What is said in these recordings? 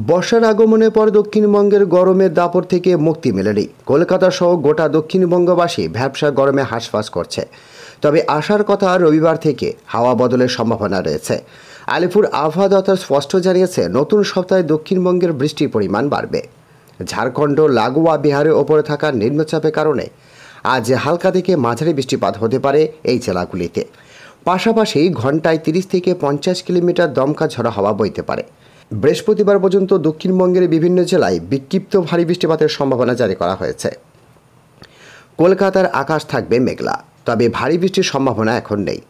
বর্ষার আগমনের পর দক্ষিণবঙ্গের গরমের দাপট থেকে মুক্তি মেলেনি। কলকাতা সহ গোটা দক্ষিণবঙ্গবাসী ভ্যাপসা গরমে হাঁসফাঁস করছে। তবে আসার কথা রবিবার থেকে হাওয়া বদলের সম্ভাবনা রয়েছে। আলিপুর আবহাওয়া দপ্তর স্পষ্ট জানিয়েছে, নতুন সপ্তাহে দক্ষিণবঙ্গের বৃষ্টির পরিমাণ বাড়বে। ঝাড়খণ্ড লাগোয়া বিহারের ওপরে থাকা নিম্নচাপের কারণে আজ হালকা থেকে মাঝারি বৃষ্টিপাত হতে পারে এই জেলাগুলিতে। পাশাপাশি ঘন্টায় 30 থেকে 50 কিলোমিটার দমকা ঝড়ো হাওয়া বইতে পারে। বৃহস্পতিবার পর্যন্ত দক্ষিণবঙ্গের বিভিন্ন জেলায় বিক্ষিপ্ত ভারী বৃষ্টিপাতের সম্ভাবনা জারি করা হয়েছে। কলকাতার আকাশ থাকবে মেঘলা, তবে ভারী বৃষ্টির সম্ভাবনা এখন নেই।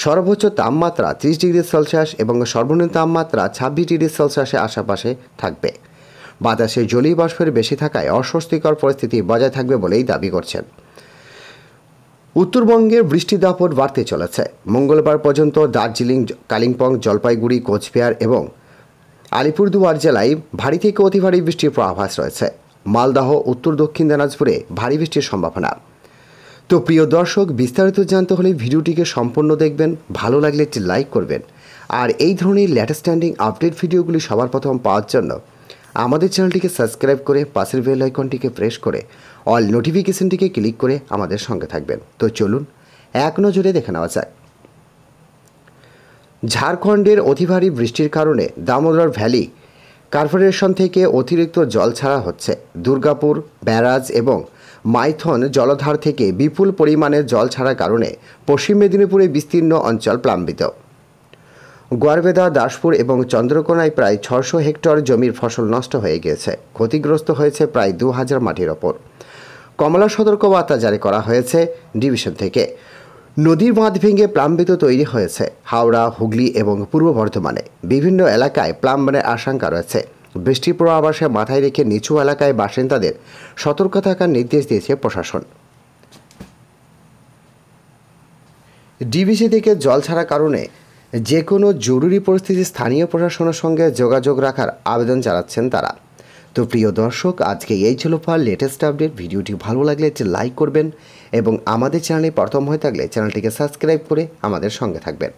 সর্বোচ্চ তাপমাত্রা 30 ডিগ্রি সেলসিয়াস এবং সর্বনিম্ন তাপমাত্রা 26 ডিগ্রি সেলসিয়াসের আশেপাশে থাকবে। বাতাসে জলীয় বাষ্পের বেশি থাকায় অস্বস্তিকর পরিস্থিতি বজায় থাকবে বলেই দাবি করছেন। উত্তরবঙ্গের বৃষ্টির দাপট বাড়তে চলেছে। মঙ্গলবার পর্যন্ত দার্জিলিং, কালিম্পং, জলপাইগুড়ি, কোচবিহার এবং আলিপুরদুয়ার জেলায় ভারী থেকে অতি ভারী বৃষ্টির পূর্বাভাস রয়েছে। মালদহ, উত্তর দক্ষিণ দিনাজপুরে ভারী বৃষ্টির সম্ভাবনা। তো প্রিয় দর্শক, বিস্তারিত জানতে হলে ভিডিওটিকে সম্পূর্ণ দেখবেন। ভালো লাগলে একটি লাইক করবেন। আর এই ধরনের লেটেস্ট স্ট্যান্ডিং আপডেট ভিডিওগুলি সবার প্রথম পাওয়ার জন্য আমাদের চ্যানেলটিকে সাবস্ক্রাইব করে পাশের বেল আইকনটিকে প্রেস করে অল নোটিফিকেশনটিকে ক্লিক করে আমাদের সঙ্গে থাকবেন। তো চলুন এক নজরে দেখে নেওয়া যাক। ঝাড়খণ্ডের অতি ভারী বৃষ্টির কারণে দামোদর ভ্যালি কর্পোরেশন থেকে অতিরিক্ত জল ছাড়া হচ্ছে। দুর্গাপুর ব্যারাজ এবং মাইথন জলাধার থেকে বিপুল পরিমাণে জল ছাড়ার কারণে পশ্চিম মেদিনীপুরে বিস্তীর্ণ অঞ্চল প্লাবিত। গড়বেতা, দাসপুর এবং চন্দ্রকোনায় প্রায় 600 হেক্টর জমির ফসল নষ্ট হয়ে গিয়েছে। ক্ষতিগ্রস্ত হয়েছে প্রায় 2000 মাটির ওপর। কমলা সতর্কবার্তা জারি করা হয়েছে ডিভিশন থেকে। নদীর বাঁধ ভেঙে প্লাবিত তৈরি হয়েছে হাওড়া, হুগলি এবং পূর্ব বর্ধমানে। বিভিন্ন এলাকায় প্লাবনের আশঙ্কা রয়েছে। বৃষ্টির পূর্বাভাসে মাথায় রেখে নিচু এলাকায় বাসিন্দাদের সতর্ক থাকার নির্দেশ দিয়েছে প্রশাসন। ডিভিসি থেকে জল ছাড়ার কারণে যে কোনো জরুরি পরিস্থিতি স্থানীয় প্রশাসনের সঙ্গে যোগাযোগ রাখার আবেদন জানাচ্ছেন তারা। তো প্রিয় দর্শক, আজকে এই ছিল লেটেস্ট আপডেট। ভিডিওটি ভালো লাগলে একটি লাইক করবেন এবং আমাদের চ্যানেলে প্রথম হয়ে থাকলে চ্যানেলটিকে সাবস্ক্রাইব করে আমাদের সঙ্গে থাকবেন।